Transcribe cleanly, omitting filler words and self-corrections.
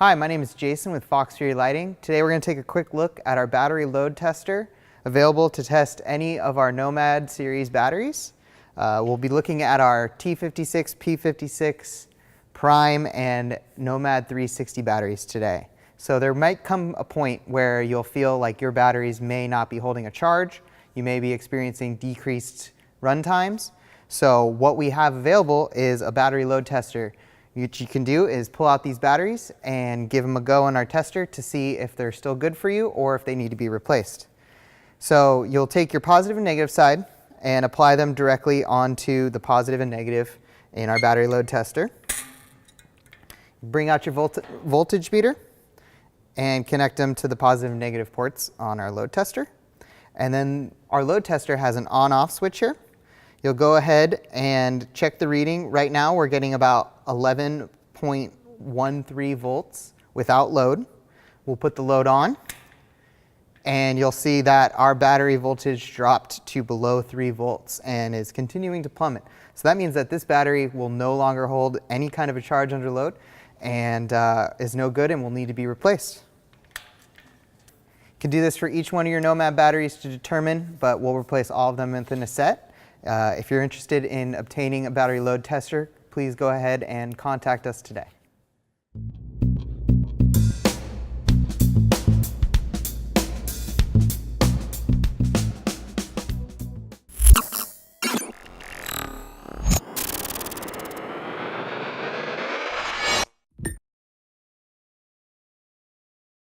Hi, my name is Jason with FoxFury Lighting. Today we're going to take a quick look at our battery load tester, available to test any of our Nomad series batteries. We'll be looking at our T56, P56, Prime, and Nomad 360 batteries today. So there might come a point where you'll feel like your batteries may not be holding a charge. You may be experiencing decreased run times. So what we have available is a battery load tester. What you can do is pull out these batteries and give them a go on our tester to see if they're still good for you or if they need to be replaced. So you'll take your positive and negative side and apply them directly onto the positive and negative in our battery load tester. Bring out your voltage meter and connect them to the positive and negative ports on our load tester. And then our load tester has an on-off switch here. You'll go ahead and check the reading. Right now we're getting about 11.13 volts without load. We'll put the load on and you'll see that our battery voltage dropped to below 3 volts and is continuing to plummet. So that means that this battery will no longer hold any kind of a charge under load and is no good and will need to be replaced. You can do this for each one of your Nomad batteries to determine, but we'll replace all of them within a set. If you're interested in obtaining a battery load tester, please go ahead and contact us today.